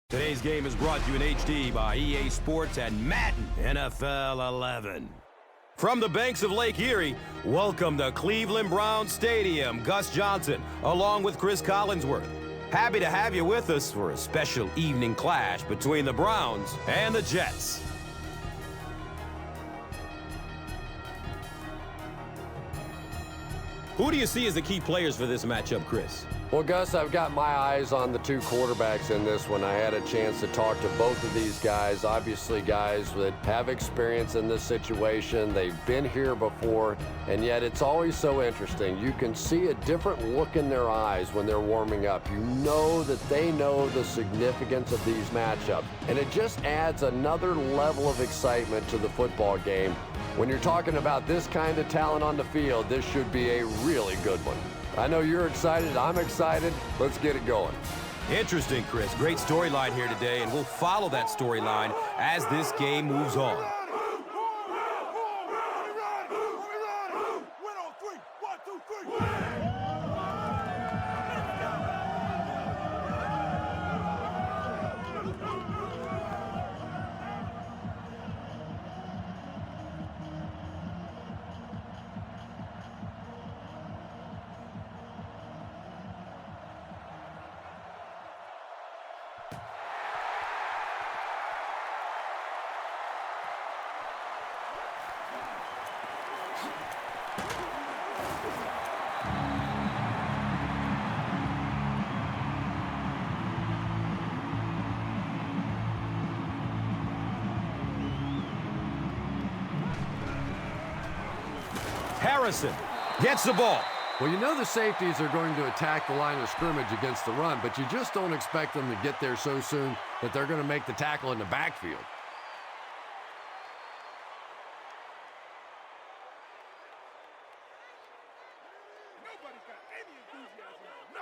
Today's game is brought to you in HD by EA Sports and Madden NFL 11. From the banks of Lake Erie, welcome to Cleveland Browns Stadium. Gus Johnson, along with Chris Collinsworth. Happy to have you with us for a special evening clash between the Browns and the Jets. Who do you see as the key players for this matchup, Chris? Well, Gus, I've got my eyes on the two quarterbacks in this one. I had a chance to talk to both of these guys, obviously guys that have experience in this situation. They've been here before, and yet it's always so interesting. You can see a different look in their eyes when they're warming up. You know that they know the significance of these matchups, and it just adds another level of excitement to the football game. When you're talking about this kind of talent on the field, this should be a really good one. I know you're excited. I'm excited. Let's get it going. Interesting, Chris. Great storyline here today, and we'll follow that storyline as this game moves on. Harrison gets the ball. Well, you know the safeties are going to attack the line of scrimmage against the run, but you just don't expect them to get there so soon that they're going to make the tackle in the backfield. Nobody's got any enthusiasm. No.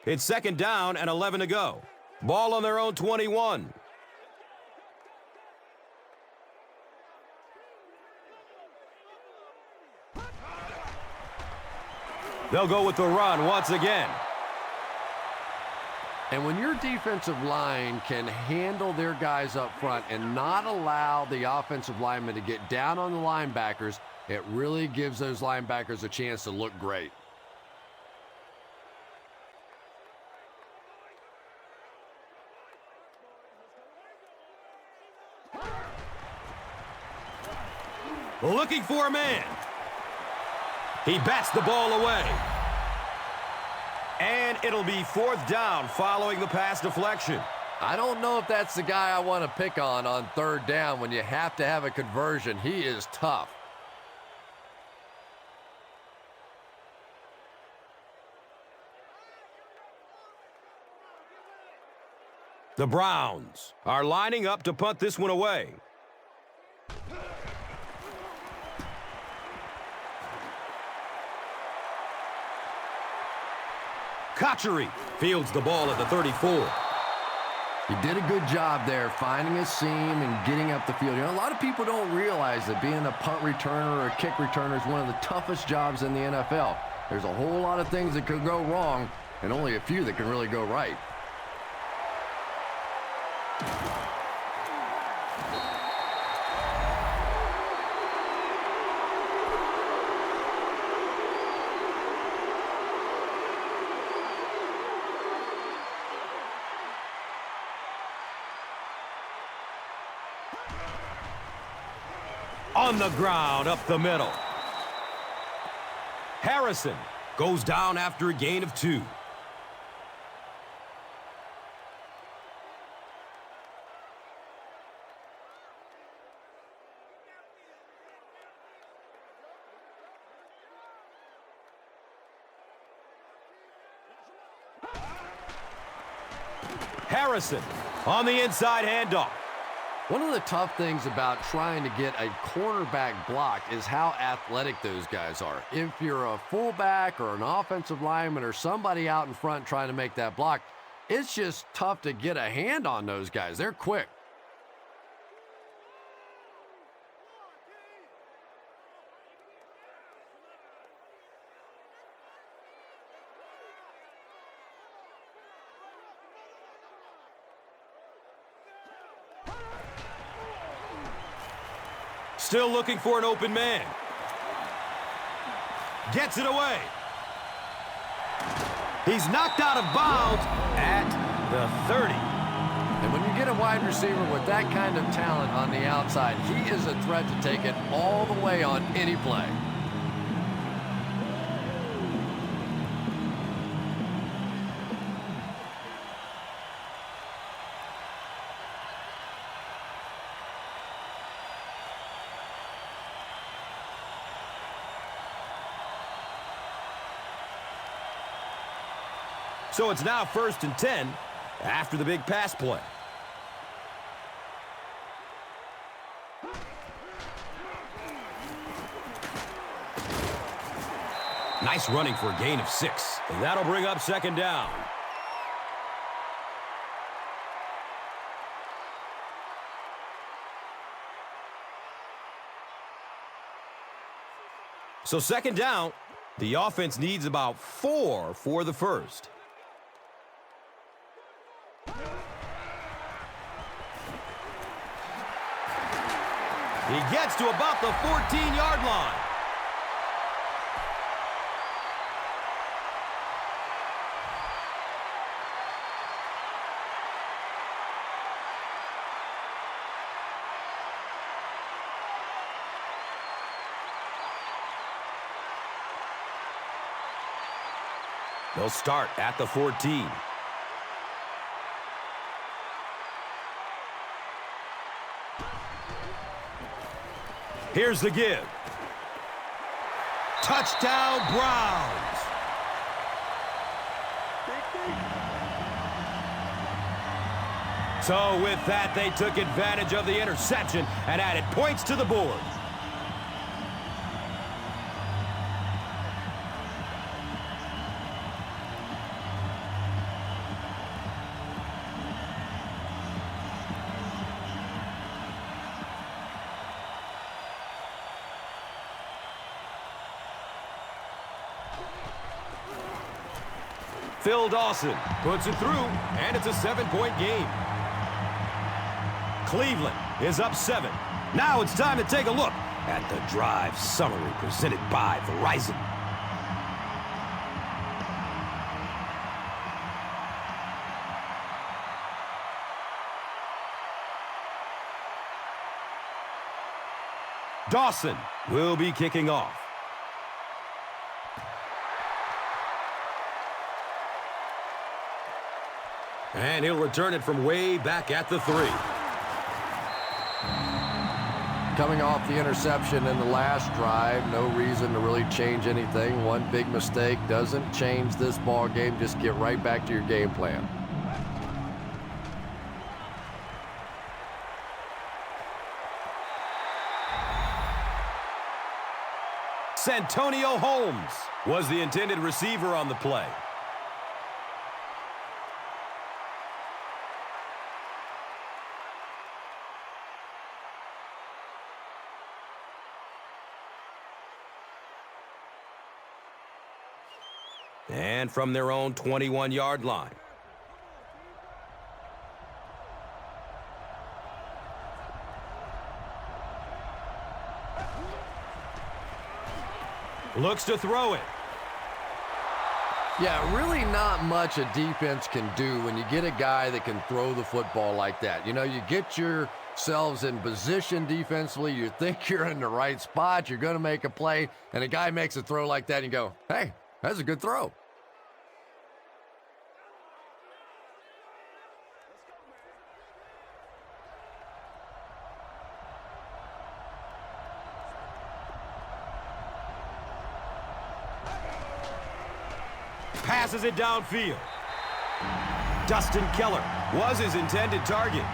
It's second down and 11 to go. Ball on their own 21. They'll go with the run once again. And when your defensive line can handle their guys up front and not allow the offensive linemen to get down on the linebackers, it really gives those linebackers a chance to look great. Looking for a man. He bats the ball away. And it'll be fourth down following the pass deflection. I don't know if that's the guy I want to pick on third down when you have to have a conversion. He is tough. The Browns are lining up to punt this one away. Kotchery fields the ball at the 34. He did a good job there finding a seam and getting up the field. You know, a lot of people don't realize that being a punt returner or a kick returner is one of the toughest jobs in the NFL. There's a whole lot of things that could go wrong and only a few that can really go right. On the ground, up the middle. Harrison goes down after a gain of 2. Harrison on the inside handoff. One of the tough things about trying to get a cornerback blocked is how athletic those guys are. If you're a fullback or an offensive lineman or somebody out in front trying to make that block, it's just tough to get a hand on those guys. They're quick. Still looking for an open man. Gets it away. He's knocked out of bounds at the 30. And when you get a wide receiver with that kind of talent on the outside, he is a threat to take it all the way on any play. So it's now 1st and 10 after the big pass play. Nice running for a gain of 6. And that'll bring up 2nd down. So 2nd down, the offense needs about 4 for the first. He gets to about the 14-yard line. They'll start at the 14. Here's the give. Touchdown, Browns. So with that, they took advantage of the interception and added points to the board. Phil Dawson puts it through, and it's a 7-point game. Cleveland is up 7. Now it's time to take a look at the drive summary presented by Verizon. Dawson will be kicking off. And he'll return it from way back at the 3. Coming off the interception in the last drive, no reason to really change anything. One big mistake doesn't change this ball game. Just get right back to your game plan. Santonio Holmes was the intended receiver on the play. And from their own 21-yard line. Looks to throw it. Yeah, really not much a defense can do when you get a guy that can throw the football like that. You know, you get yourselves in position defensively. You think you're in the right spot. You're going to make a play, and a guy makes a throw like that, and you go, hey, that's a good throw. Passes it downfield. Dustin Keller was his intended target.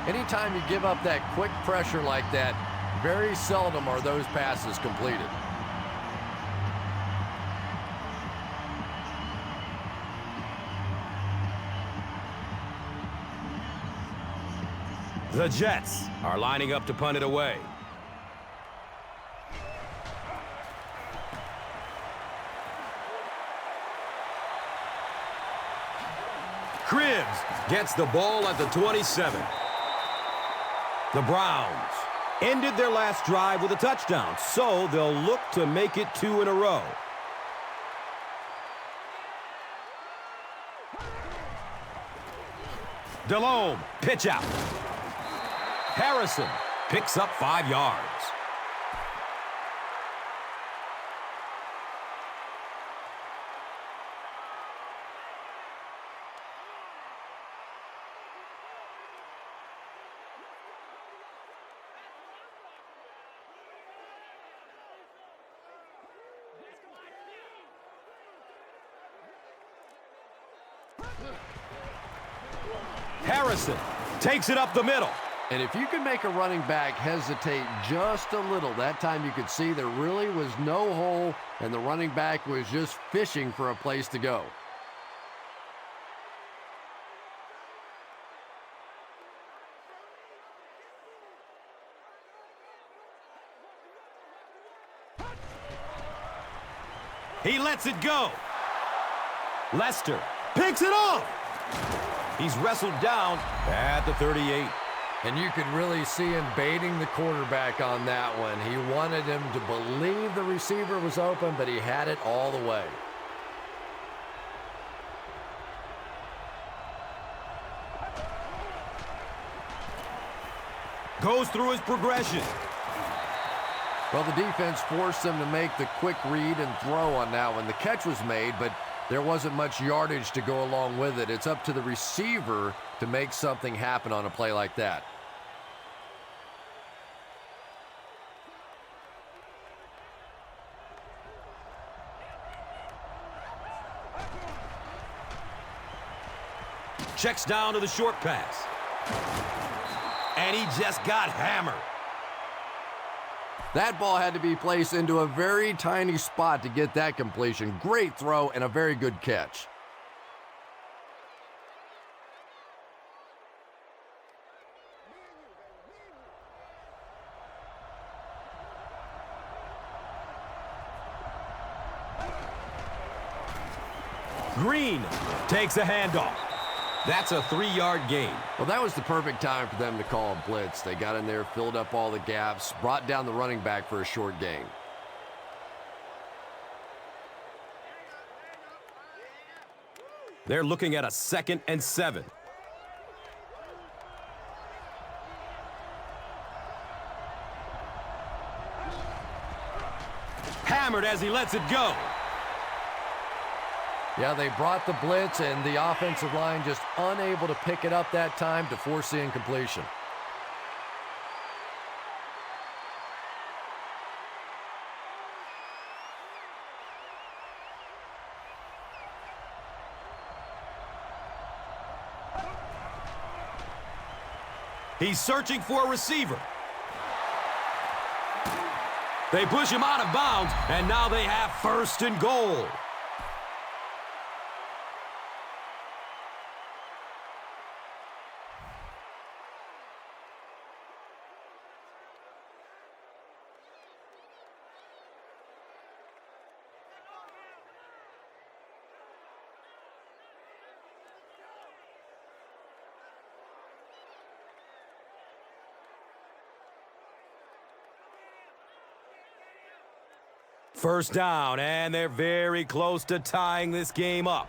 Anytime you give up that quick pressure like that, very seldom are those passes completed. The Jets are lining up to punt it away. Cribbs gets the ball at the 27. The Browns ended their last drive with a touchdown, so they'll look to make it 2 in a row. Delhomme, pitch out. Harrison picks up 5 yards. Harrison takes it up the middle. And if you can make a running back hesitate just a little, that time you could see there really was no hole, and the running back was just fishing for a place to go. He lets it go. Lester picks it off. He's wrestled down at the 38. And you could really see him baiting the quarterback on that one. He wanted him to believe the receiver was open, but he had it all the way. Goes through his progression. Well, the defense forced him to make the quick read and throw on that one. The catch was made, but there wasn't much yardage to go along with it. It's up to the receiver to make something happen on a play like that. Checks down to the short pass. And he just got hammered. That ball had to be placed into a very tiny spot to get that completion. Great throw and a very good catch. Green takes a handoff. That's a 3-yard gain. Well, that was the perfect time for them to call a blitz. They got in there, filled up all the gaps, brought down the running back for a short gain. They're looking at a 2nd and 7. Hammered as he lets it go. Yeah, they brought the blitz, and the offensive line just unable to pick it up that time to force the incompletion. He's searching for a receiver. They push him out of bounds, and now they have 1st and goal. First down, and they're very close to tying this game up.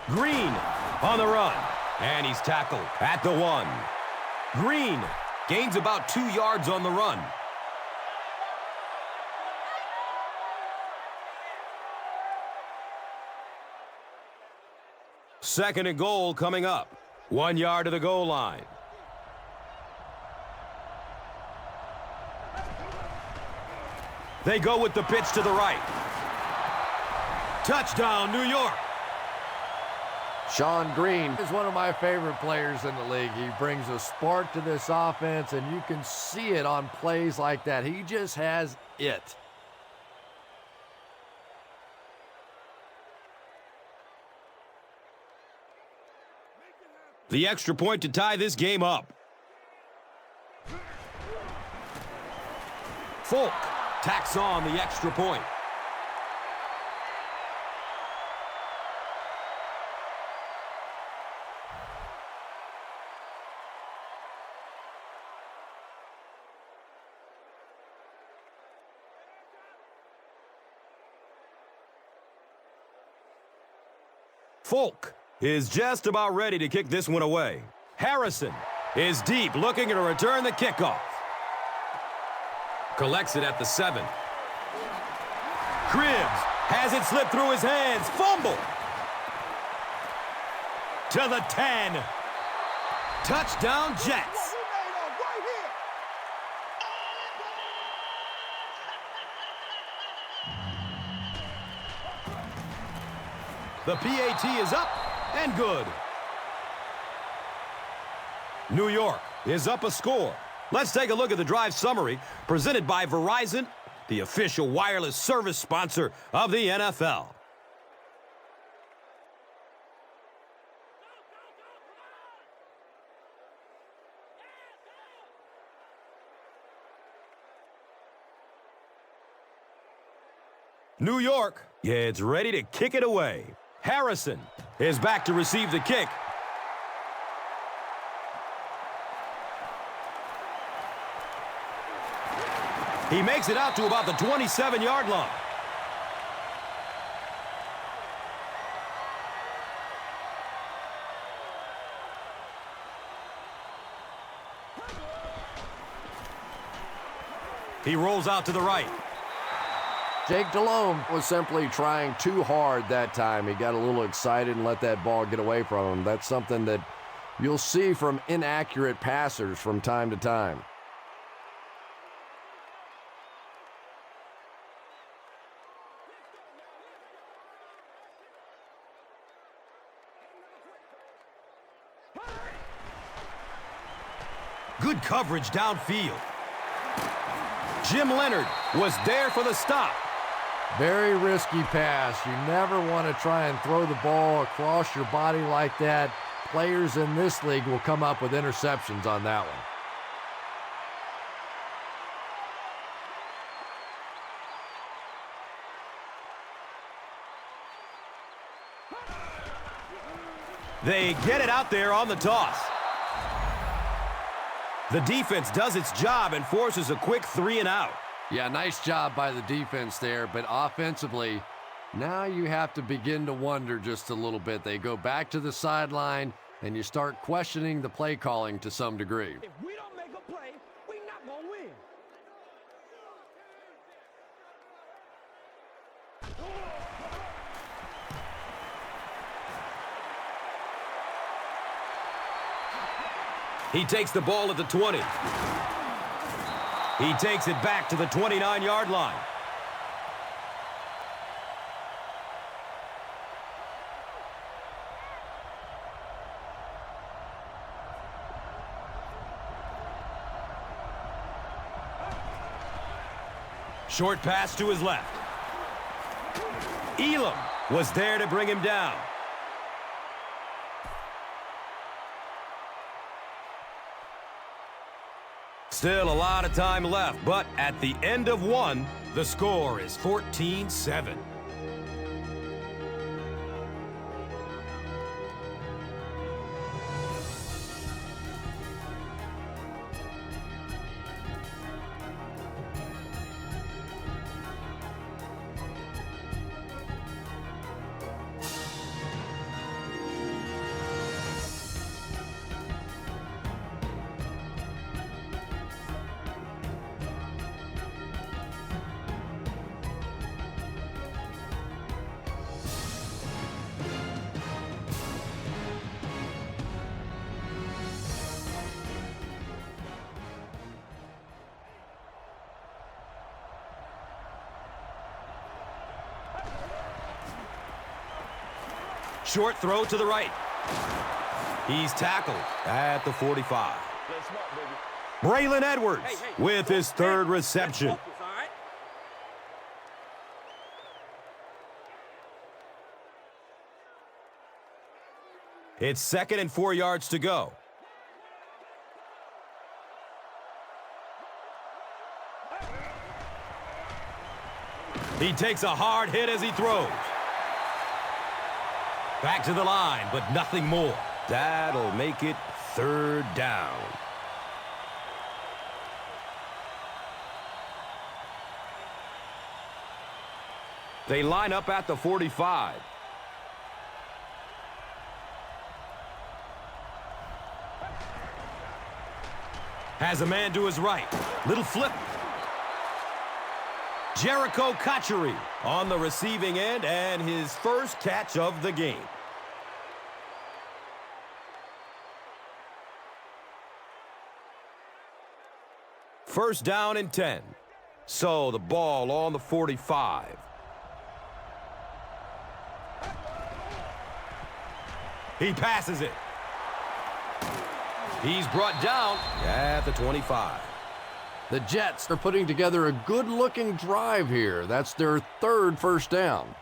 Green on the run, and he's tackled at the 1. Green gains about 2 yards on the run. Second and goal coming up. 1 yard to the goal line. They go with the pitch to the right. Touchdown, New York. Sean Green is one of my favorite players in the league. He brings a spark to this offense, and you can see it on plays like that. He just has it. The extra point to tie this game up. Folk tacks on the extra point. Folk is just about ready to kick this one away. Harrison is deep, looking to return the kickoff. Collects it at the 7. Cribbs has it slip through his hands. Fumble. To the 10. Touchdown, Jets. Who made off right here? The PAT is up and good. New York is up a score. Let's take a look at the drive summary presented by Verizon, the official wireless service sponsor of the NFL. New York gets ready to kick it away. Harrison is back to receive the kick. He makes it out to about the 27-yard line. He rolls out to the right. Jake Delhomme was simply trying too hard that time. He got a little excited and let that ball get away from him. That's something that you'll see from inaccurate passers from time to time. Good coverage downfield. Jim Leonard was there for the stop. Very risky pass. You never want to try and throw the ball across your body like that. Players in this league will come up with interceptions on that one. They get it out there on the toss. The defense does its job and forces a quick 3 and out. Yeah, nice job by the defense there, but offensively, now you have to begin to wonder just a little bit. They go back to the sideline, and you start questioning the play calling to some degree. If we don't make a play, we're not going to win. He takes the ball at the 20. He takes it back to the 29-yard line. Short pass to his left. Elam was there to bring him down. Still a lot of time left, but at the end of one, the score is 14-7. Short throw to the right. He's tackled at the 45. Braylon Edwards with his third reception. It's 2nd and 4 yards to go. He takes a hard hit as he throws. Back to the line, but nothing more. That'll make it 3rd down. They line up at the 45. Has a man to his right. Little flip. Jericho Kocheri on the receiving end and his first catch of the game. First down and 10. So the ball on the 45. He passes it. He's brought down at the 25. The Jets are putting together a good-looking drive here. That's their third first down.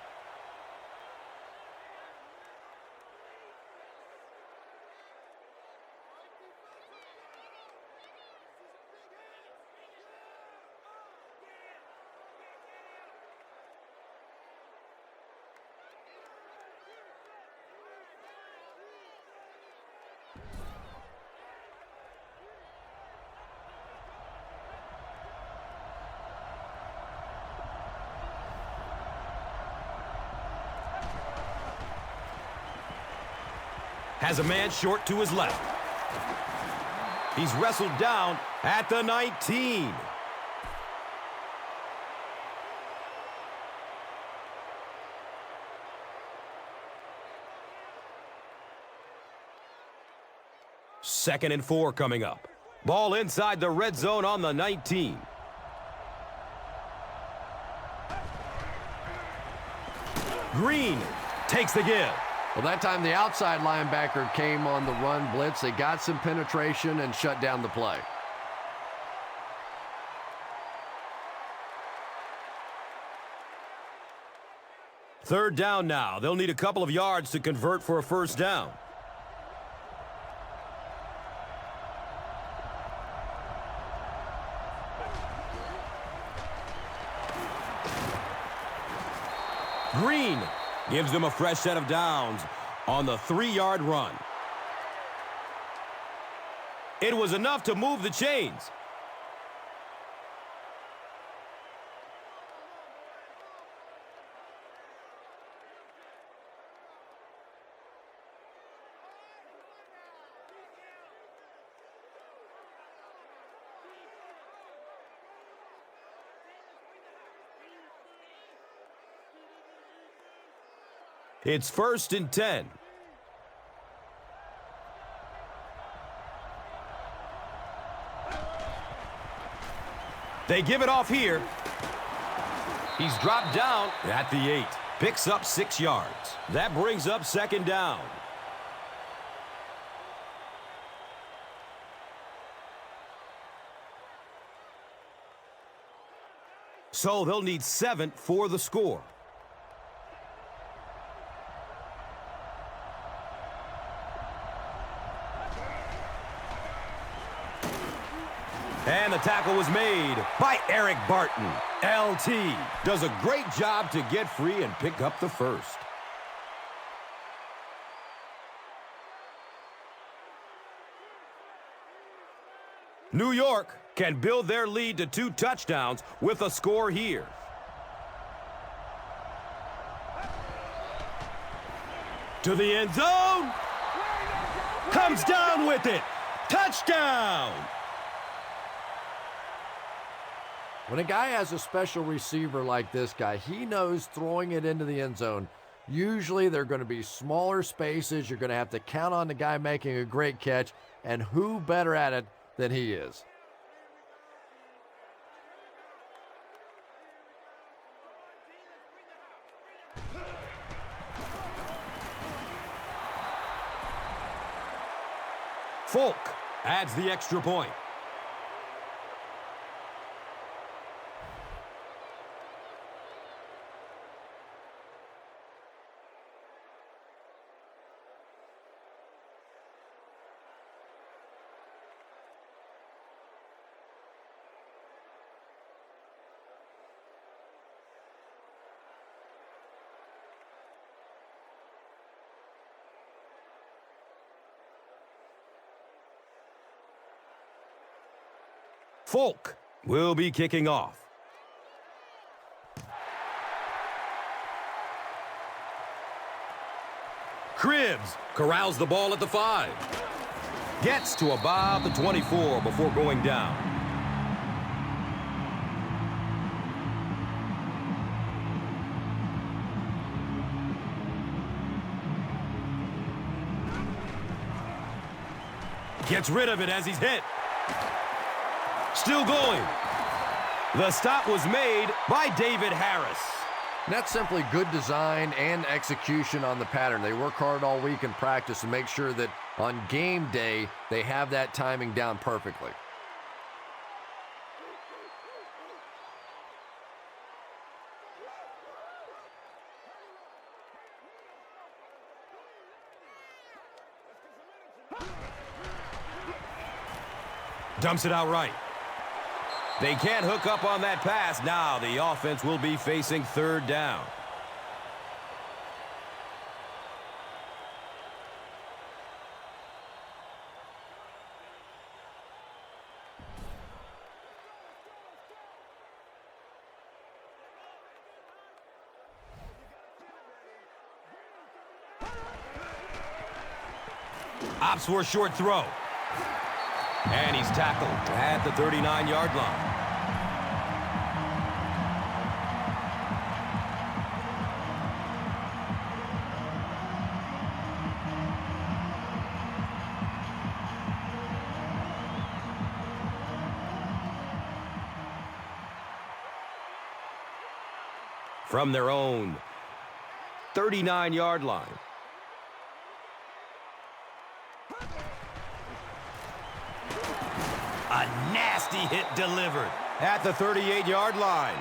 Has a man short to his left. He's wrestled down at the 19. Second and 4 coming up. Ball inside the red zone on the 19. Green takes the give. Well, that time the outside linebacker came on the run blitz. They got some penetration and shut down the play. Third down now. They'll need a couple of yards to convert for a first down. Green gives them a fresh set of downs on the 3-yard run. It was enough to move the chains. It's first and 10. They give it off here. He's dropped down at the 8. Picks up 6 yards. That brings up second down. So they'll need 7 for the score. And the tackle was made by Eric Barton. LT does a great job to get free and pick up the first. New York can build their lead to 2 touchdowns with a score here. To the end zone. Comes down with it. Touchdown! When a guy has a special receiver like this guy, he knows throwing it into the end zone. Usually they're going to be smaller spaces. You're going to have to count on the guy making a great catch, and who better at it than he is. Folk adds the extra point. Folk will be kicking off. Cribbs corrals the ball at the 5. Gets to about the 24 before going down. Gets rid of it as he's hit. Still going. The stop was made by David Harris. That's simply good design and execution on the pattern. They work hard all week in practice to make sure that on game day, they have that timing down perfectly. Dumps it out right. They can't hook up on that pass. Now the offense will be facing third down. Opts for a short throw. And he's tackled at the 39-yard line. From their own 39-yard line. A nasty hit delivered at the 38-yard line.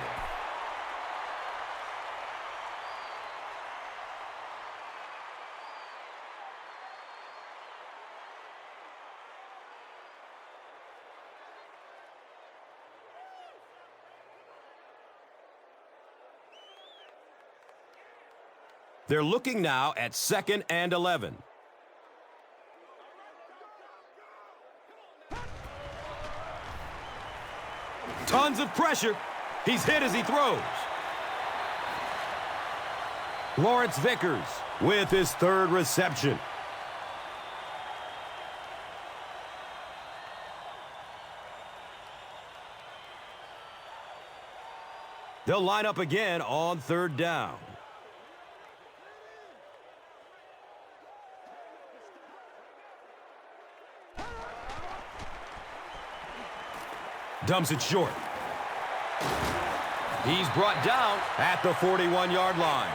They're looking now at 2nd and 11. Tons of pressure. He's hit as he throws. Lawrence Vickers with his third reception. They'll line up again on third down. Dumps it short. He's brought down at the 41-yard line.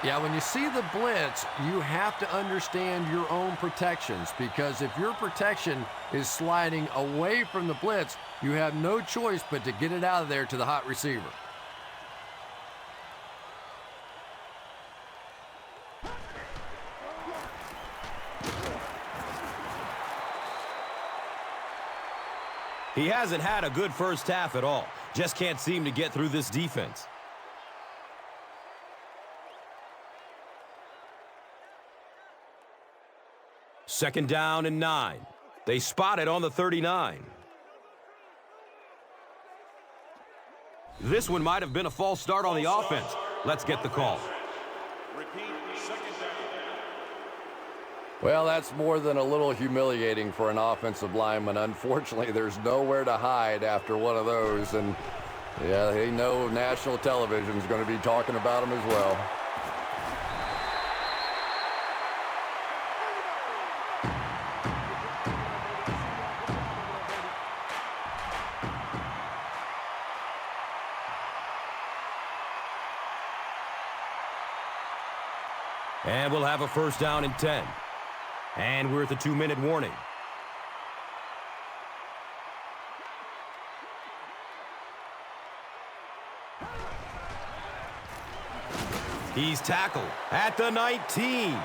Yeah, when you see the blitz, you have to understand your own protections, because if your protection is sliding away from the blitz, you have no choice but to get it out of there to the hot receiver. He hasn't had a good first half at all. Just can't seem to get through this defense. Second down and 9. They spot it on the 39. This one might have been a false start on the offense. Let's get the call. Well, that's more than a little humiliating for an offensive lineman. Unfortunately, there's nowhere to hide after one of those. And, yeah, they know national television is going to be talking about him as well. And we'll have a first down and 10. And we're at the 2-minute warning. He's tackled at the 19.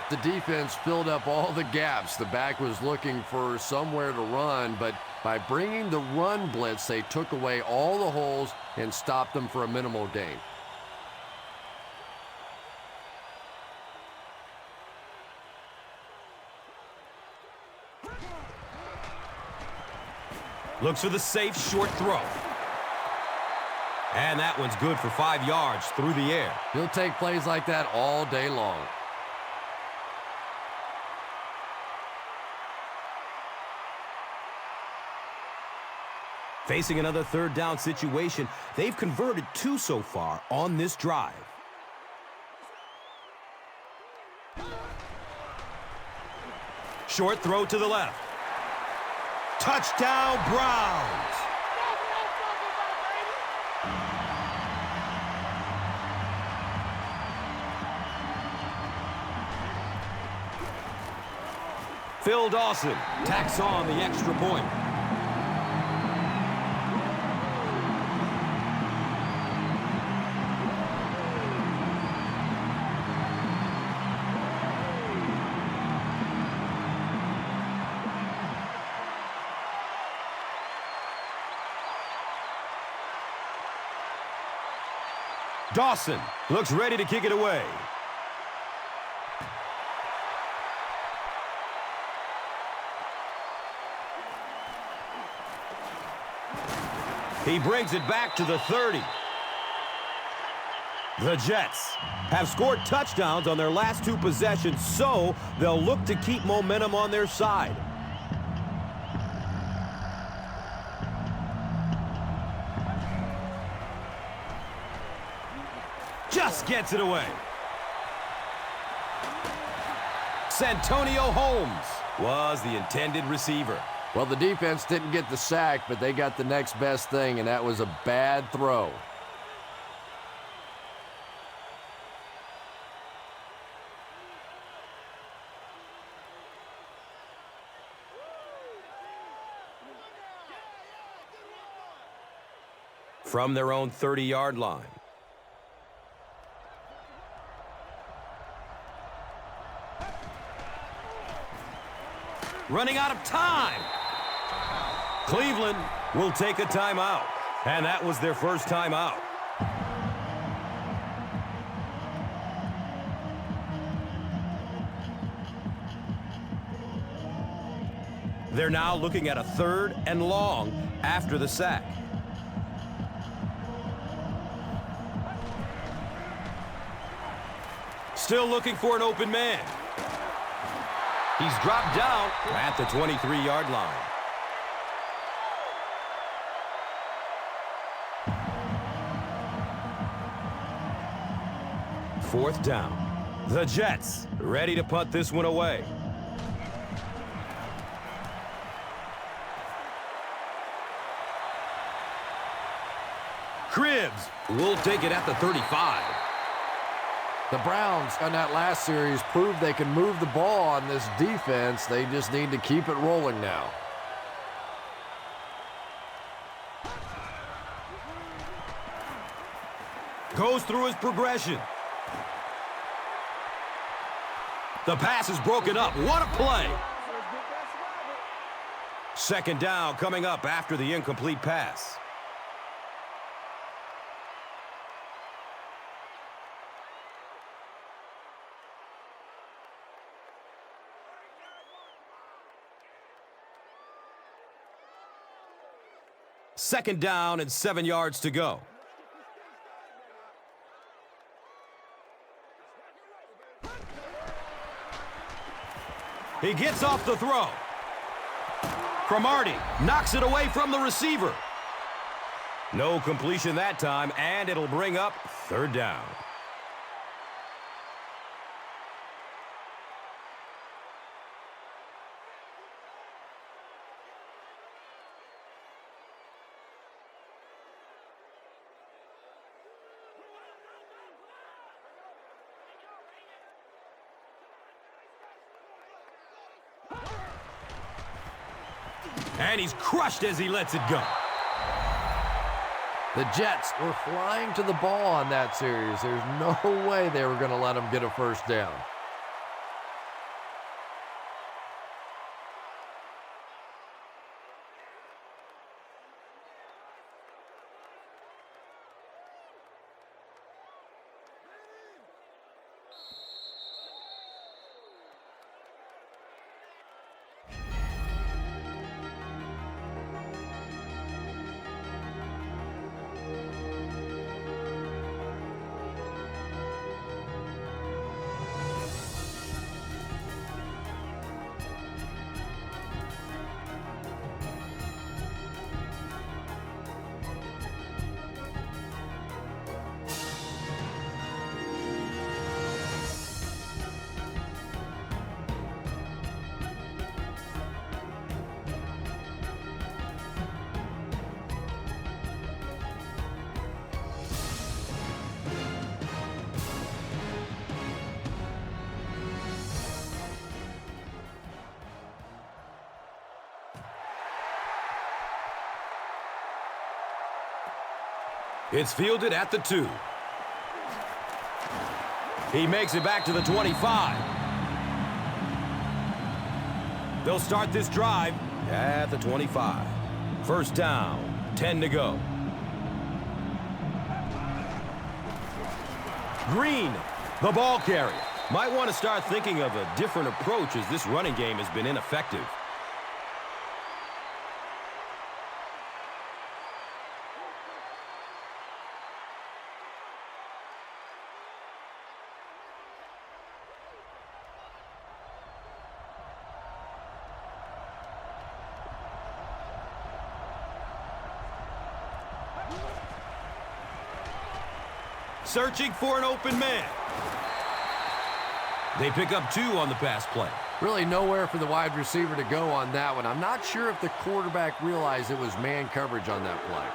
The defense filled up all the gaps. The back was looking for somewhere to run, but by bringing the run blitz, they took away all the holes and stopped them for a minimal gain. Looks for the safe short throw. And that one's good for 5 yards through the air. He'll take plays like that all day long. Facing another third down situation, they've converted 2 so far on this drive. Short throw to the left. Touchdown, Browns! Phil Dawson tacks on the extra point. Dawson looks ready to kick it away. He brings it back to the 30. The Jets have scored touchdowns on their last 2 possessions, so they'll look to keep momentum on their side. Just gets it away. Santonio Holmes was the intended receiver. Well, the defense didn't get the sack, but they got the next best thing, and that was a bad throw. From their own 30-yard line. Running out of time. Cleveland will take a timeout. And that was their first timeout. They're now looking at a 3rd and long after the sack. Still looking for an open man. He's dropped down at the 23-yard line. Fourth down. The Jets ready to punt this one away. Cribbs will take it at the 35. The Browns on that last series proved they can move the ball on this defense. They just need to keep it rolling now. Goes through his progression. The pass is broken up. What a play! Second down coming up after the incomplete pass. Second down and 7 yards to go. He gets off the throw. Cromartie knocks it away from the receiver. No completion that time, and it'll bring up 3rd down. And he's crushed as he lets it go. The Jets were flying to the ball on that series. There's no way they were going to let them get a first down. It's fielded at the 2. He makes it back to the 25. They'll start this drive at the 25. First down, 10 to go. Green, the ball carrier. Might want to start thinking of a different approach as this running game has been ineffective. Searching for an open man. They pick up 2 on the pass play. Really nowhere for the wide receiver to go on that one. I'm not sure if the quarterback realized it was man coverage on that play.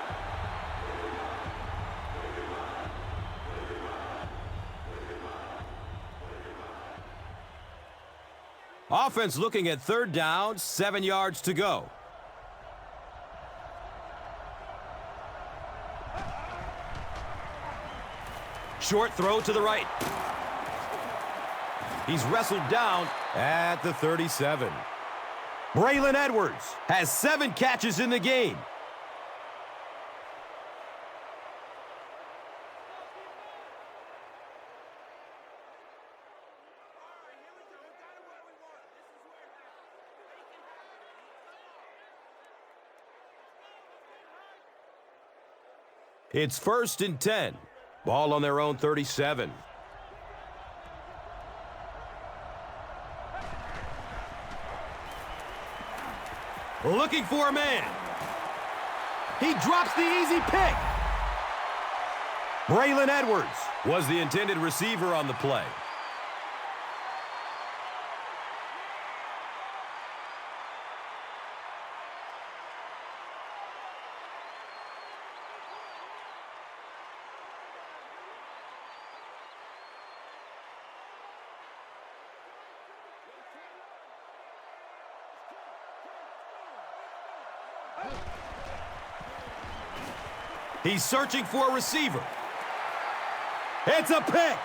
Offense looking at third down, 7 yards to go. Short throw to the right. He's wrestled down at the 37. Braylon Edwards has 7 catches in the game. It's 1st and 10. Ball on their own 37. Looking for a man. He drops the easy pick. Braylon Edwards was the intended receiver on the play. He's searching for a receiver. It's a pick.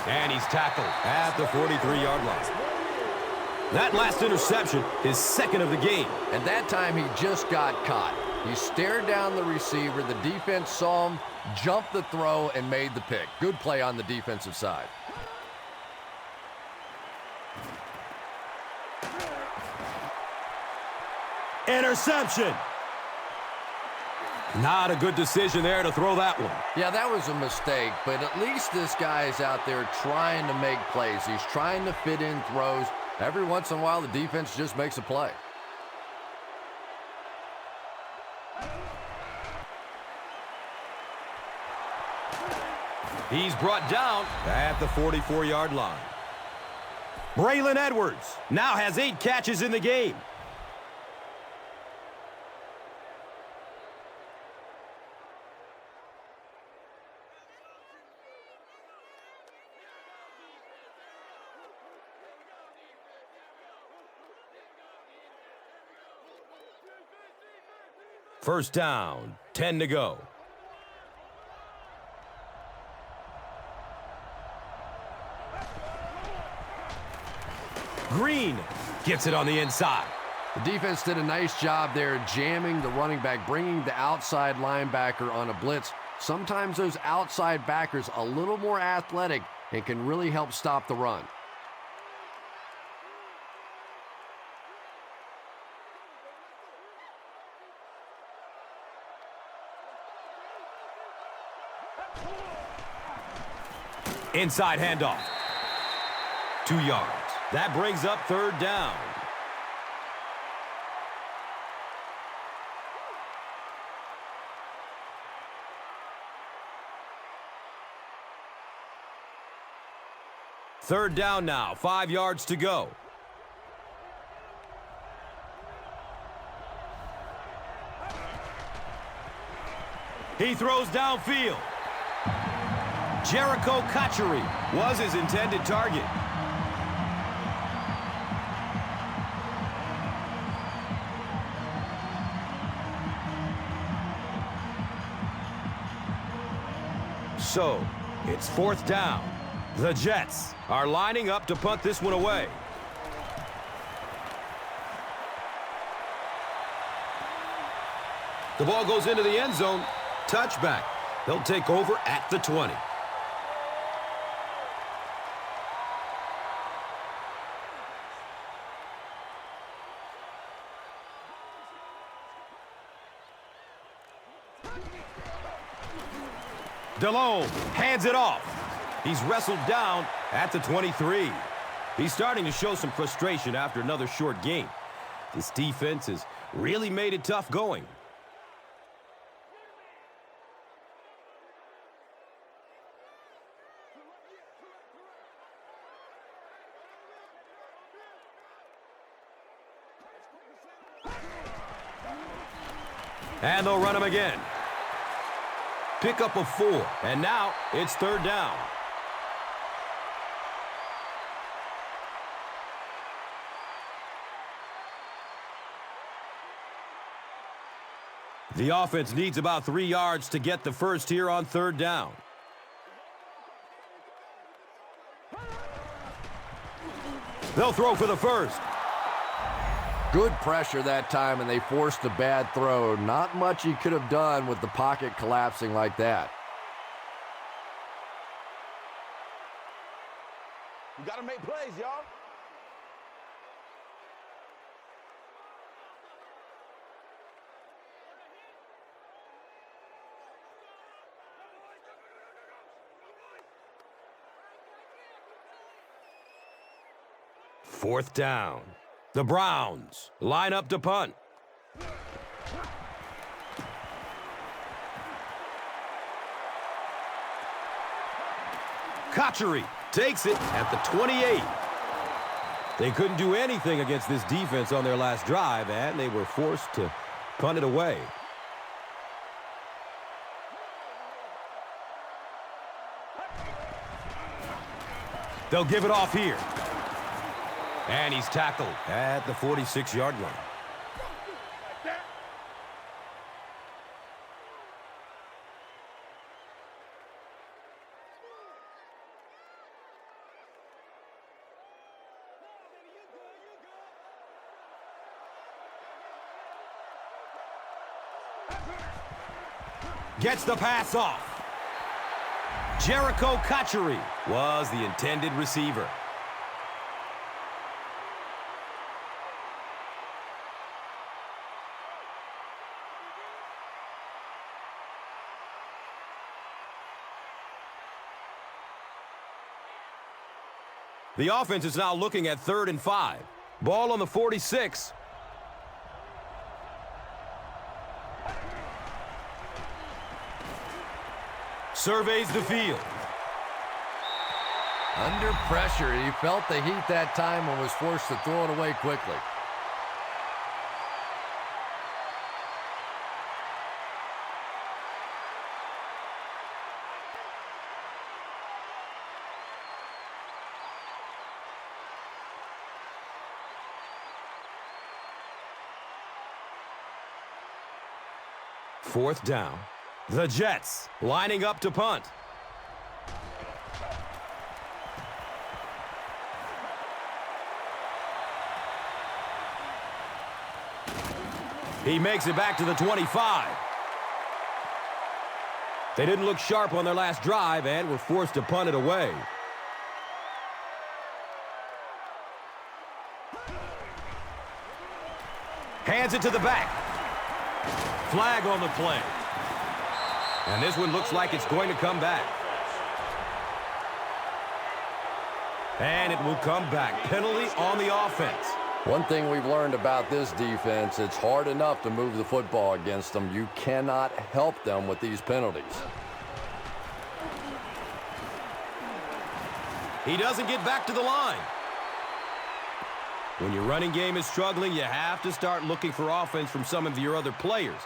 And he's tackled at the 43-yard line. That last interception is 2nd of the game. And that time he just got caught. He stared down the receiver. The defense saw him, jumped the throw, and made the pick. Good play on the defensive side. Interception. Not a good decision there to throw that one. Yeah, that was a mistake, but at least this guy is out there trying to make plays. He's trying to fit in throws. Every once in a while, the defense just makes a play. He's brought down at the 44-yard line. Braylon Edwards now has 8 catches in the game. First down, 10 to go. Green gets it on the inside. The defense did a nice job there jamming the running back, bringing the outside linebacker on a blitz. Sometimes those outside backers a little more athletic and can really help stop the run. Inside handoff. 2 yards. That brings up third down. Third down now, 5 yards to go. He throws downfield. Jericho Kachuri was his intended target. So, it's 4th down. The Jets are lining up to punt this one away. The ball goes into the end zone. Touchback. They'll take over at the 20. DeLome hands it off. He's wrestled down at the 23. He's starting to show some frustration after another short game. This defense has really made it tough going. And they'll run him again. Pick up a 4, and now it's 3rd down. The offense needs about 3 yards to get the first here on 3rd down. They'll throw for the first. Good pressure that time, and they forced a bad throw. Not much he could have done with the pocket collapsing like that. You got to make plays, y'all. Fourth down. The Browns line up to punt. Kachary takes it at the 28. They couldn't do anything against this defense on their last drive, and they were forced to punt it away. They'll give it off here. And he's tackled at the 46-yard line. Gets the pass off. Jericho Kachary was the intended receiver. The offense is now looking at 3rd and 5. Ball on the 46. Surveys the field. Under pressure, he felt the heat that time and was forced to throw it away quickly. Fourth down. The Jets lining up to punt. He makes it back to the 25. They didn't look sharp on their last drive and were forced to punt it away. Hands it to the back. Flag on the play. And this one looks like it's going to come back. And it will come back. Penalty on the offense. One thing we've learned about this defense, it's hard enough to move the football against them. You cannot help them with these penalties. He doesn't get back to the line. When your running game is struggling, you have to start looking for offense from some of your other players.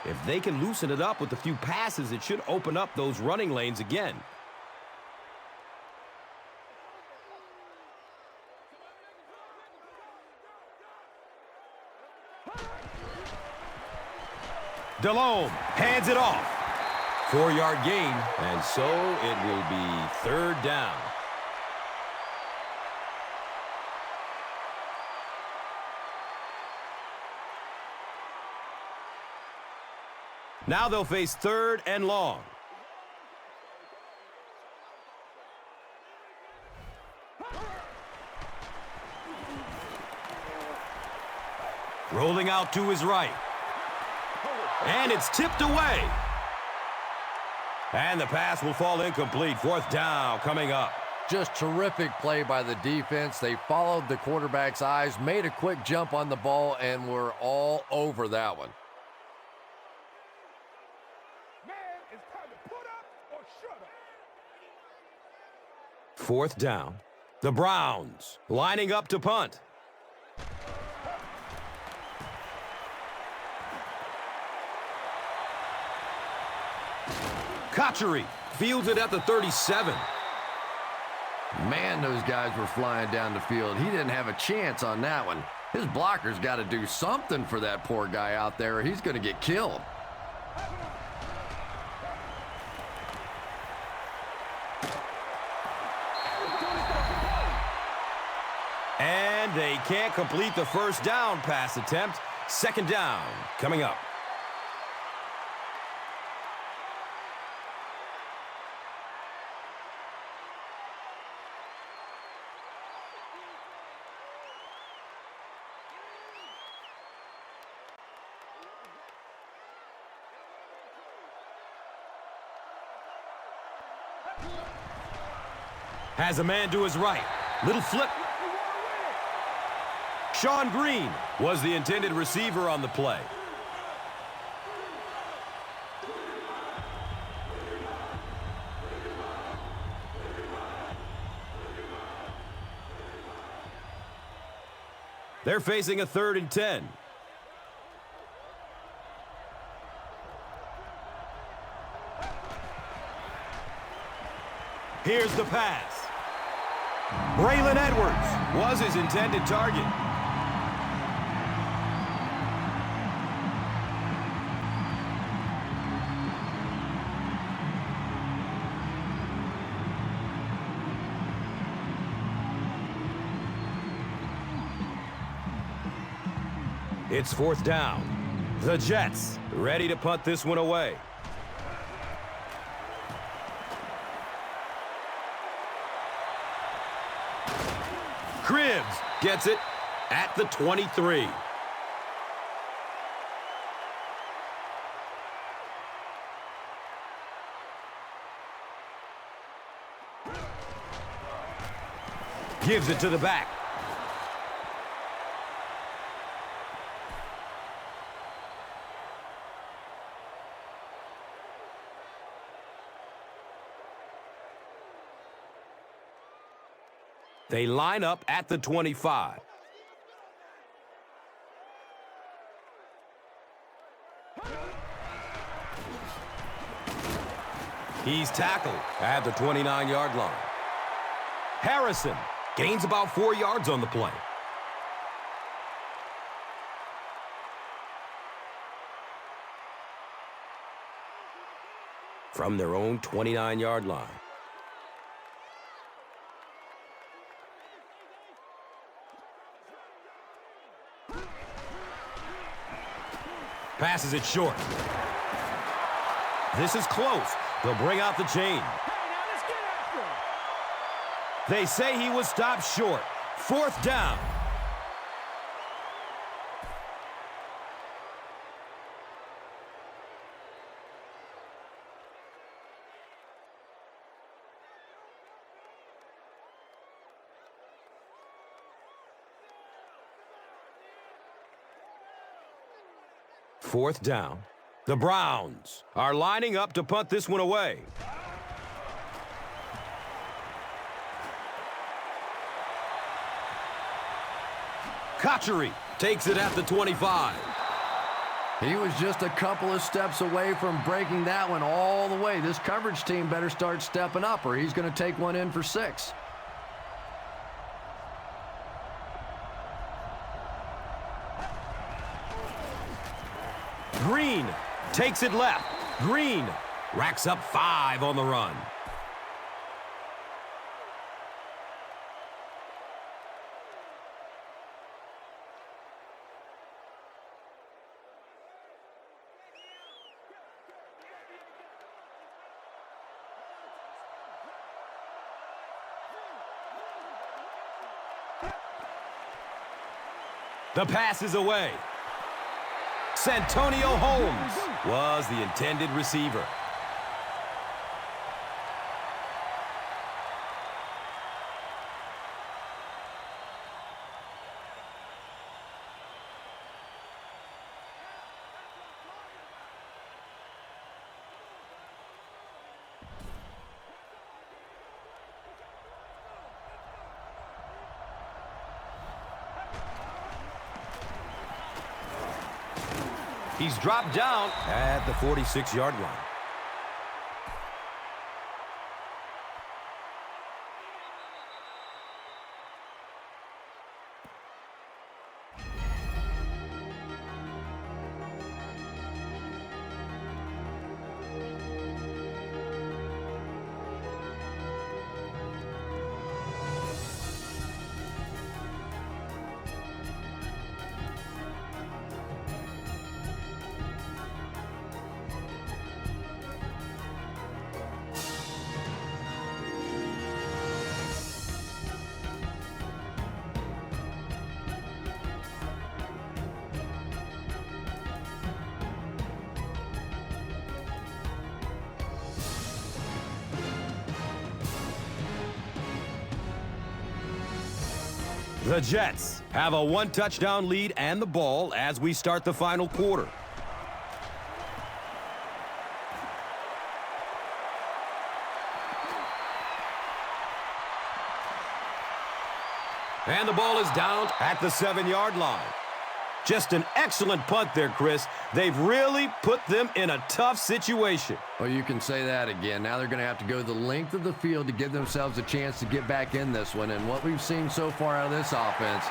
If they can loosen it up with a few passes, it should open up those running lanes again. DeLome hands it off. 4-yard gain, and so it will be 3rd down. Now they'll face 3rd and long. Rolling out to his right. And it's tipped away. And the pass will fall incomplete. 4th down coming up. Just terrific play by the defense. They followed the quarterback's eyes, made a quick jump on the ball, and were all over that one. Man, it's time to put up or shut up. 4th down. The Browns lining up to punt. Kotchery fields it at the 37. Man, those guys were flying down the field. He didn't have a chance on that one. His blocker's got to do something for that poor guy out there, or he's going to get killed. And they can't complete the 1st down pass attempt. 2nd down coming up. Has a man to his right. Little flip. Sean Green was the intended receiver on the play. They're facing a 3rd and 10. Here's the pass. Braylon Edwards was his intended target. It's 4th down. The Jets ready to punt this one away. Cribbs gets it at the 23. Gives it to the back. They line up at the 25. He's tackled at the 29-yard line. Harrison gains about 4 yards on the play. From their own 29-yard line. Passes it short. This is close. They'll bring out the chain. They say he was stopped short. 4th down. Fourth down. The Browns are lining up to punt this one away. Kotchery takes it at the 25. He was just a couple of steps away from breaking that one all the way. This coverage team better start stepping up or he's going to take one in for 6. Green takes it left. Green Racks up 5 on the run. The pass is away. Santonio Holmes was the intended receiver. He's dropped down at the 46-yard line. The Jets have a 1-touchdown lead and the ball as we start the final quarter. And the ball is down at the 7-yard line. Just an excellent punt there, Chris. They've really put them in a tough situation. Well, you can say that again. Now they're going to have to go the length of the field to give themselves a chance to get back in this one. And what we've seen so far out of this offense,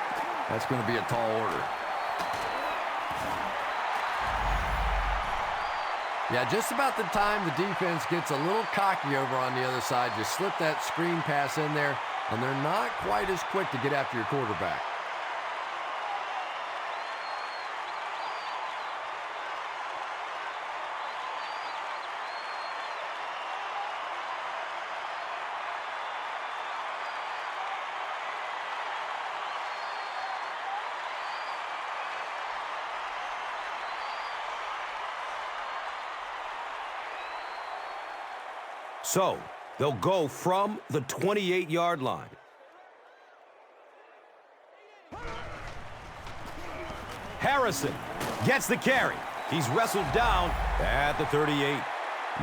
that's going to be a tall order. Yeah, just about the time the defense gets a little cocky over on the other side, you slip that screen pass in there, and they're not quite as quick to get after your quarterback. So, they'll go from the 28-yard line. Harrison gets the carry. He's wrestled down at the 38.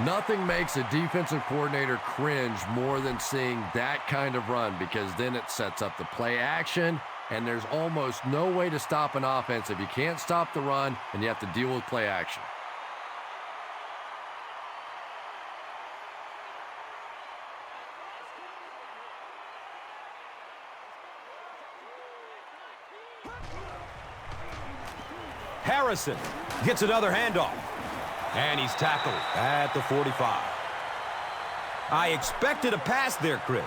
Nothing makes a defensive coordinator cringe more than seeing that kind of run, because then it sets up the play action, and there's almost no way to stop an offense if you can't stop the run and you have to deal with play action. Harrison gets another handoff. And he's tackled at the 45. I expected a pass there, Chris.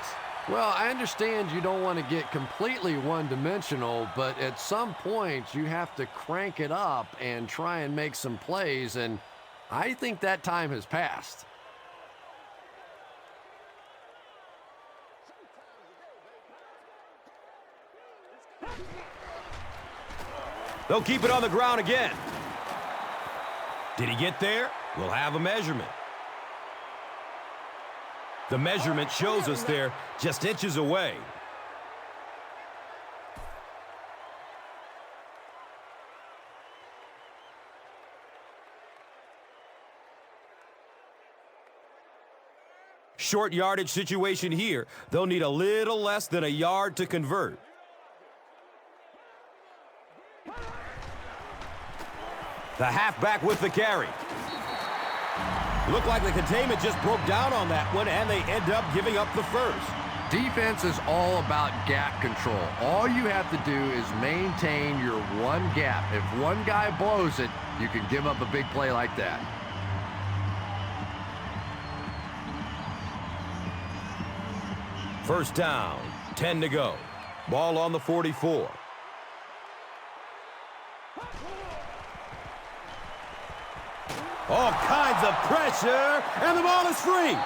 Well, I understand you don't want to get completely one-dimensional, but at some point you have to crank it up and try and make some plays, and I think that time has passed. They'll keep it on the ground again. Did he get there? We'll have a measurement. The measurement shows us they're just inches away. Short yardage situation here. They'll need a little less than a yard to convert. The halfback with the carry. Looked like the containment just broke down on that one, and they end up giving up the first. Defense is all about gap control. All you have to do is maintain your one gap. If one guy blows it, you can give up a big play like that. First down, 10 to go. Ball on the 44. All kinds of pressure, and the ball is free.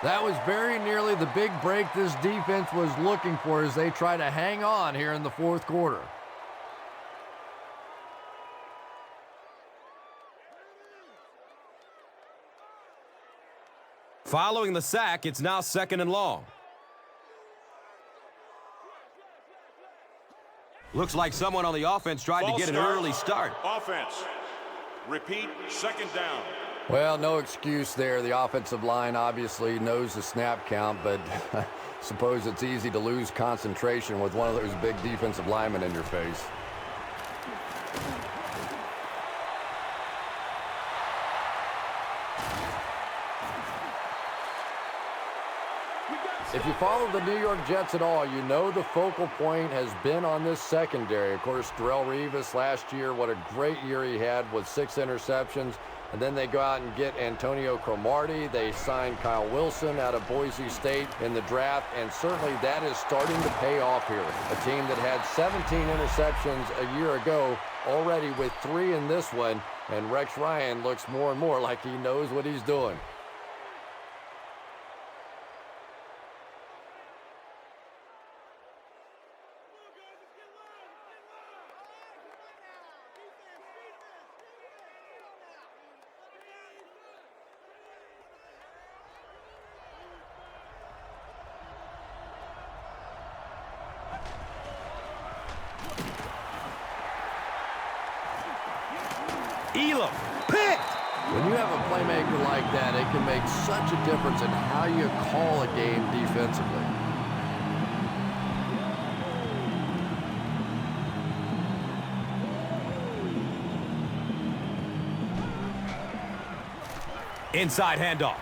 That was very nearly the big break this defense was looking for as they try to hang on here in the fourth quarter. Following the sack, it's now 2nd and long. Looks like someone on the offense tried to get an early start. Offense. Repeat, 2nd down. Well, no excuse there. The offensive line obviously knows the snap count, but I suppose it's easy to lose concentration with one of those big defensive linemen in your face. If you follow the New York Jets at all, you know the focal point has been on this secondary. Of course, Darrelle Revis last year, what a great year he had with 6 interceptions. And then they go out and get Antonio Cromartie. They signed Kyle Wilson out of Boise State in the draft, and certainly that is starting to pay off here. A team that had 17 interceptions a year ago, already with 3 in this one, and Rex Ryan looks more and more like he knows what he's doing. Elam, picked! When you have a playmaker like that, it can make such a difference in how you call a game defensively. Inside handoff.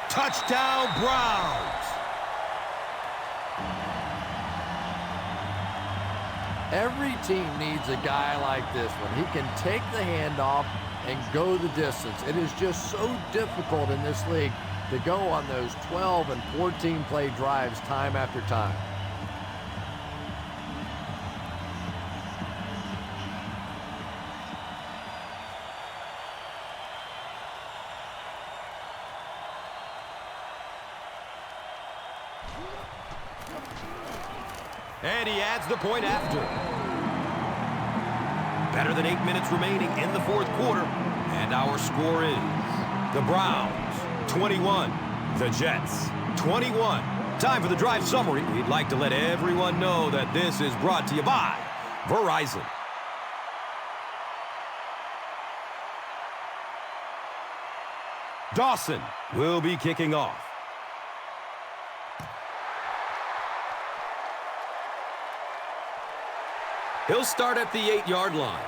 Touchdown, Browns! Every team needs a guy like this one. He can take the handoff and go the distance. It is just so difficult in this league to go on those 12 and 14 play drives time after time. And he adds the point after. Better than 8 minutes remaining in the fourth quarter. And our score is the Browns 21, the Jets 21. Time for the drive summary. We'd like to let everyone know that this is brought to you by Verizon. Dawson will be kicking off. He'll start at the 8-yard line.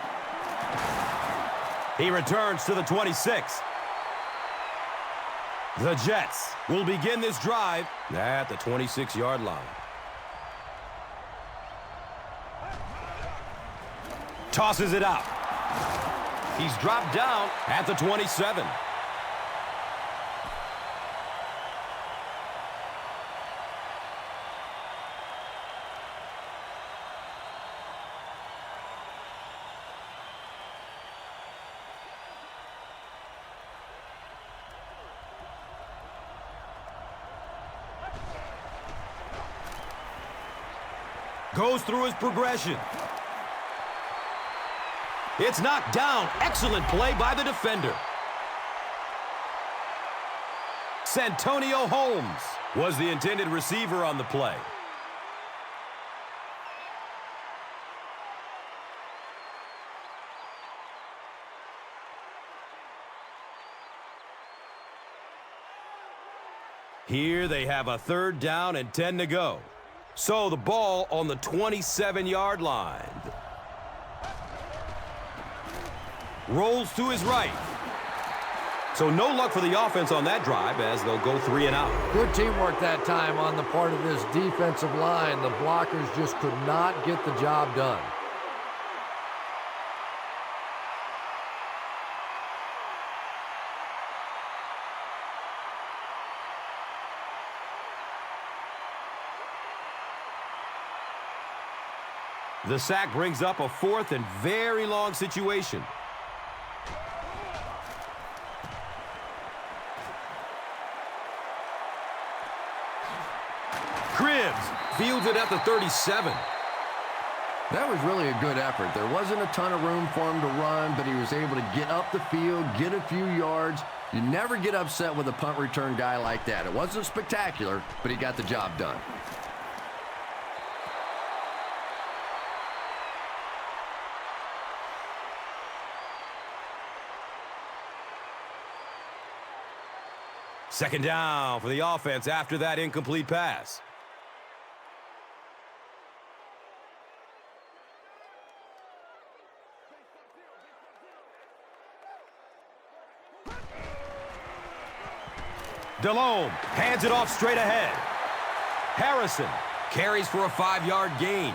He returns to the 26. The Jets will begin this drive at the 26-yard line. Tosses it out. He's dropped down at the 27. Goes through his progression. It's knocked down. Excellent play by the defender. Santonio Holmes was the intended receiver on the play. Here they have a 3rd down and 10 to go. So the ball on the 27-yard line. Rolls to his right. So no luck for the offense on that drive as they'll go 3 and out. Good teamwork that time on the part of this defensive line. The blockers just could not get the job done. The sack brings up a 4th and very long situation. Cribbs fields it at the 37. That was really a good effort. There wasn't a ton of room for him to run, but he was able to get up the field, get a few yards. You never get upset with a punt return guy like that. It wasn't spectacular, but he got the job done. Second down for the offense after that incomplete pass. Delhomme hands it off straight ahead. Harrison carries for a 5-yard gain.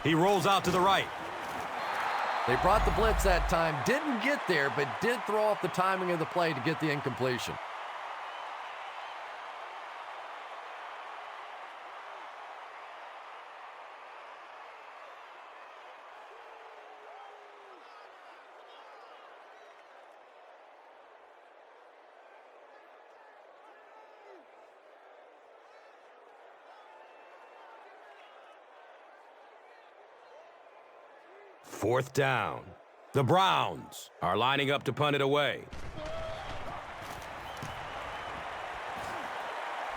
He rolls out to the right. They brought the blitz that time, didn't get there, but did throw off the timing of the play to get the incompletion. Fourth down. The Browns are lining up to punt it away.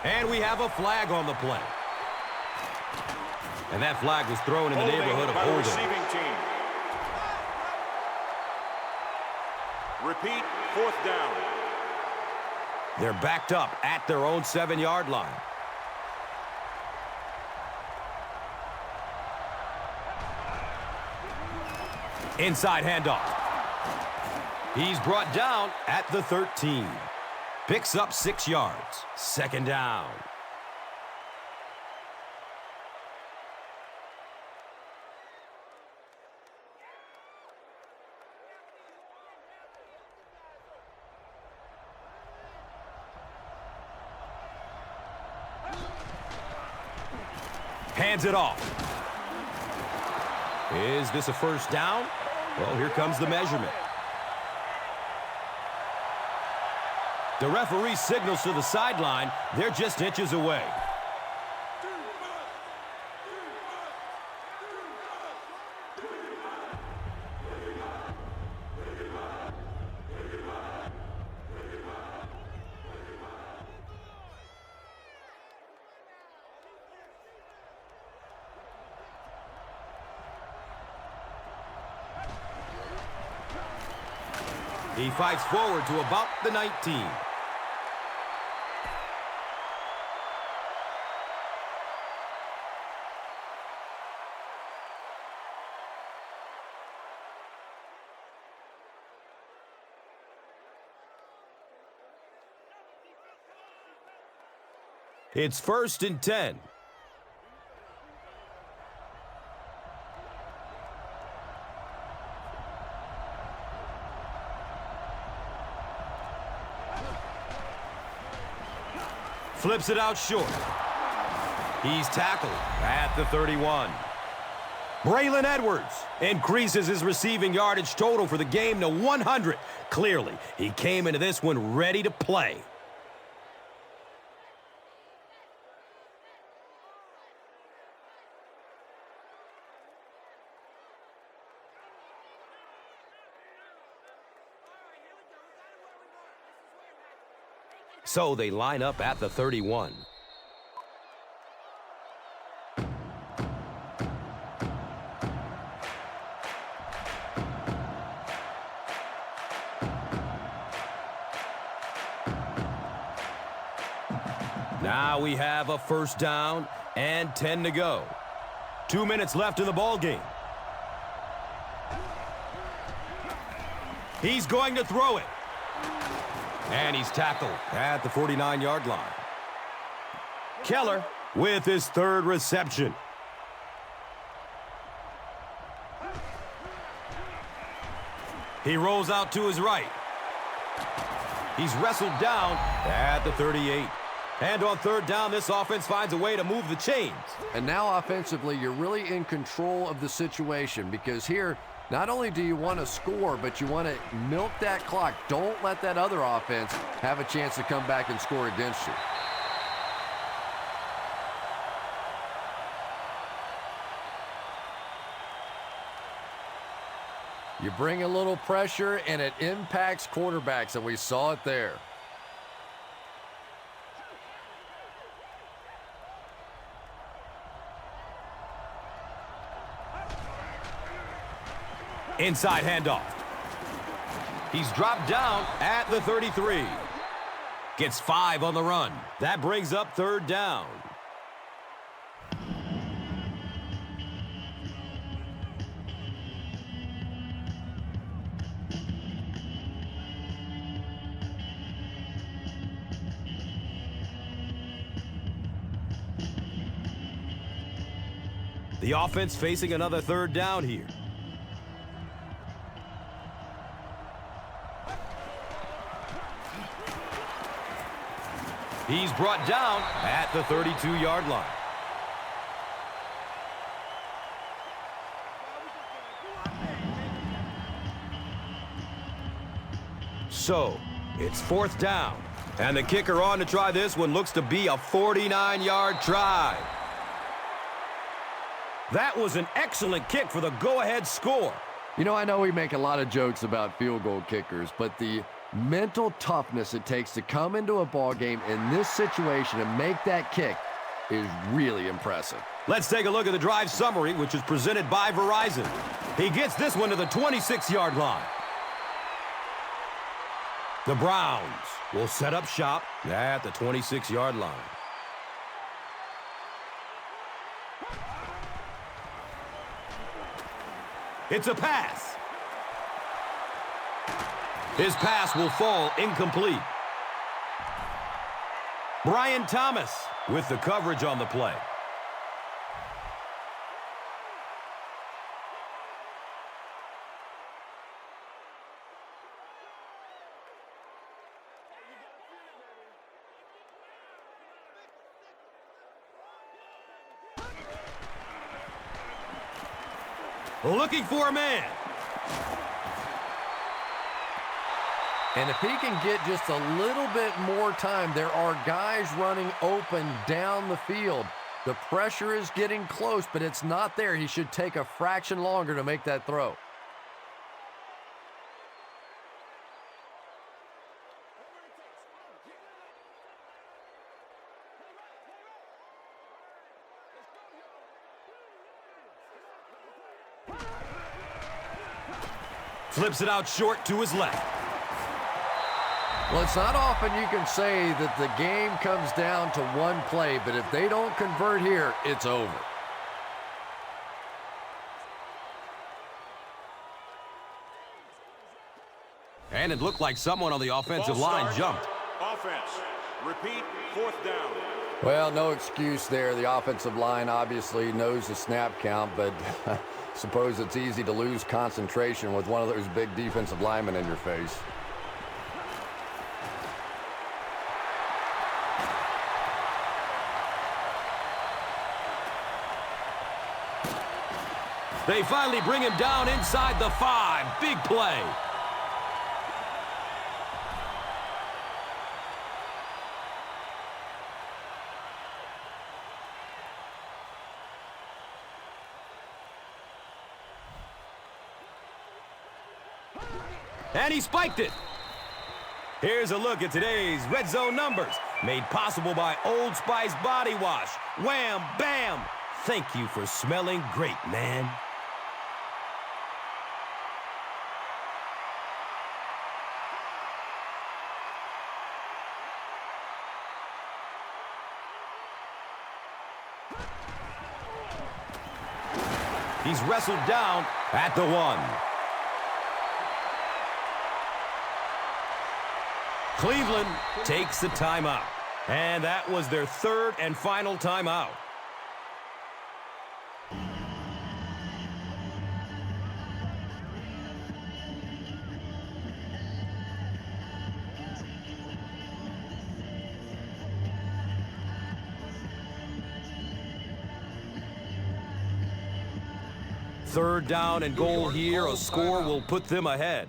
And we have a flag on the play. And that flag was thrown in the neighborhood of holding. Receiving team. Repeat, 4th down. They're backed up at their own 7-yard line. Inside handoff. He's brought down at the 13. Picks up 6 yards. Second down. Hands it off. Is this a first down? Well, here comes the measurement. The referee signals to the sideline. They're just inches away. He fights forward to about the 19. It's 1st and 10. Flips it out short. He's tackled at the 31. Braylon Edwards increases his receiving yardage total for the game to 100. Clearly, he came into this one ready to play. So they line up at the 31. Now we have a first down and 10 to go. 2 minutes left in the ball game. He's going to throw it. And he's tackled at the 49-yard line. Keller with his third reception. He rolls out to his right. He's wrestled down at the 38. And on third down, this offense finds a way to move the chains. And now offensively, you're really in control of the situation, because here, not only do you want to score, but you want to milk that clock. Don't let that other offense have a chance to come back and score against you. You bring a little pressure, and it impacts quarterbacks, and we saw it there. Inside handoff. He's dropped down at the 33. Gets 5 on the run. That brings up third down. The offense facing another third down here. He's brought down at the 32-yard line. So, it's fourth down. And the kicker on to try this one looks to be a 49-yard try. That was an excellent kick for the go-ahead score. You know, I know we make a lot of jokes about field goal kickers, but the mental toughness it takes to come into a ball game in this situation and make that kick is really impressive. Let's take a look at the drive summary, which is presented by Verizon. He gets this one to the 26-yard line. The Browns will set up shop at the 26-yard line. It's a pass. His pass will fall incomplete. Brian Thomas with the coverage on the play. Looking for a man. And if he can get just a little bit more time, there are guys running open down the field. The pressure is getting close, but it's not there. He should take a fraction longer to make that throw. Flips it out short to his left. Well, it's not often you can say that the game comes down to one play, but if they don't convert here, it's over. And it looked like someone on the offensive line jumped. Offense. Repeat, fourth down. Well, no excuse there. The offensive line obviously knows the snap count, but suppose it's easy to lose concentration with one of those big defensive linemen in your face. They finally bring him down inside the 5. Big play. And he spiked it. Here's a look at today's Red Zone numbers, made possible by Old Spice Body Wash. Wham, bam. Thank you for smelling great, man. He's wrestled down at the 1. Cleveland takes the timeout. And that was their third and final timeout. Third down and goal here. A score will put them ahead.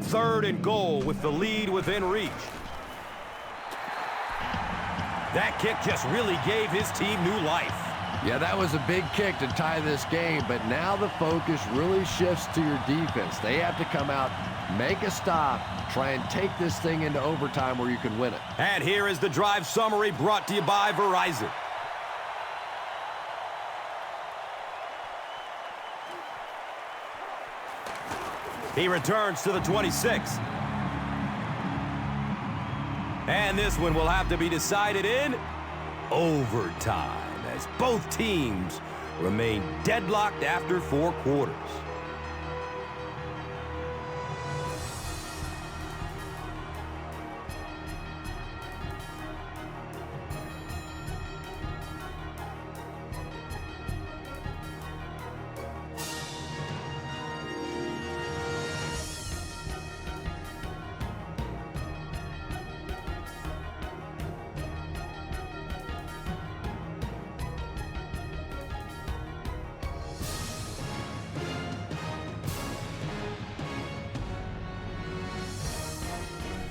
Third and goal with the lead within reach. That kick just really gave his team new life. Yeah, that was a big kick to tie this game, but now the focus really shifts to your defense. They have to come out, make a stop, try and take this thing into overtime where you can win it. And here is the drive summary brought to you by Verizon. He returns to the 26. And this one will have to be decided in overtime, as both teams remain deadlocked after 4 quarters.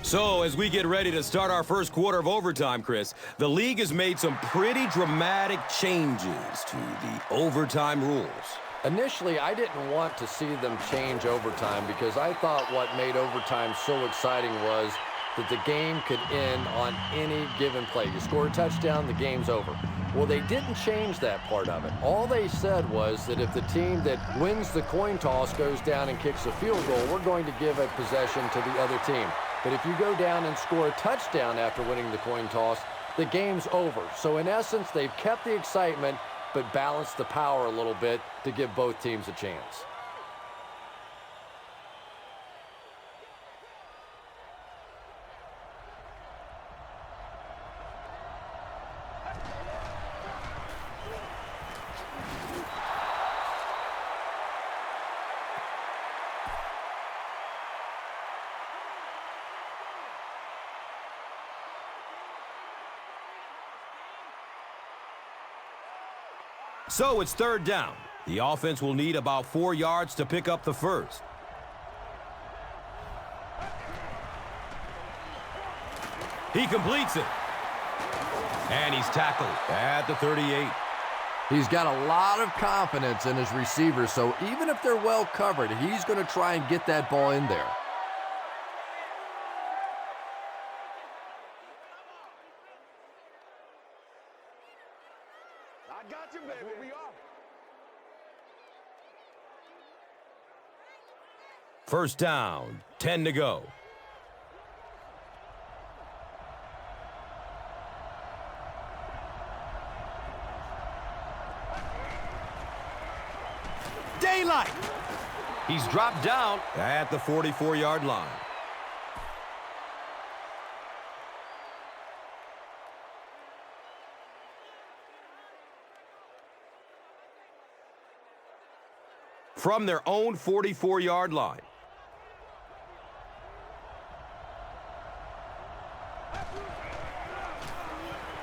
So, as we get ready to start our first quarter of overtime, Chris, the league has made some pretty dramatic changes to the overtime rules. Initially, I didn't want to see them change overtime because I thought what made overtime so exciting was that the game could end on any given play. You score a touchdown, the game's over. Well, they didn't change that part of it. All they said was that if the team that wins the coin toss goes down and kicks a field goal, we're going to give a possession to the other team. But if you go down and score a touchdown after winning the coin toss, the game's over. So in essence, they've kept the excitement, but balanced the power a little bit to give both teams a chance. So it's third down. The offense will need about 4 yards to pick up the first. He completes it. And he's tackled at the 38. He's got a lot of confidence in his receivers, so even if they're well covered, he's going to try and get that ball in there. I got you, baby. We are. First down, 10 to go. Daylight! He's dropped down at the 44-yard line. From their own 44-yard line.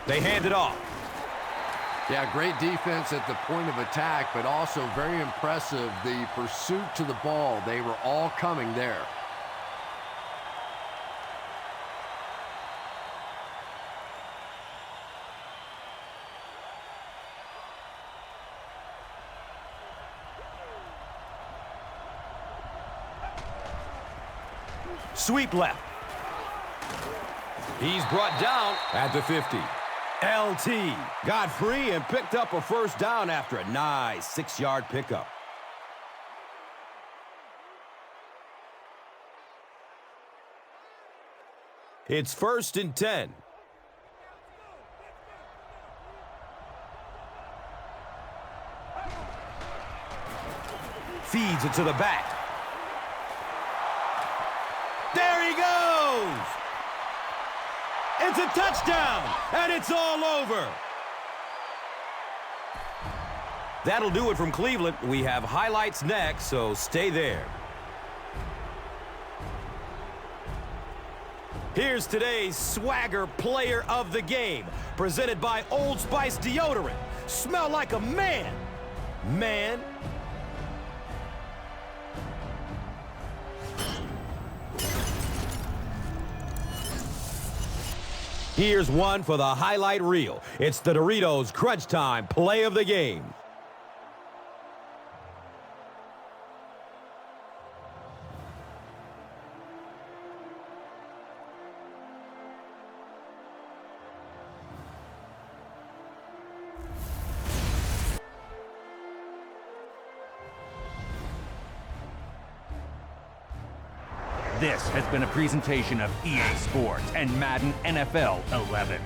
They hand it off. Yeah, great defense at the point of attack, but also very impressive, the pursuit to the ball. They were all coming there. Sweep left. He's brought down at the 50. LT got free and picked up a first down after a nice 6-yard pickup. It's 1st and 10. Feeds it to the back. There he goes! It's a touchdown, and it's all over. That'll do it from Cleveland. We have highlights next, so stay there. Here's today's Swagger Player of the Game, presented by Old Spice Deodorant. Smell like a man. Man. Here's one for the highlight reel. It's the Doritos Crunch Time Play of the Game. This has been a presentation of EA Sports and Madden NFL 11.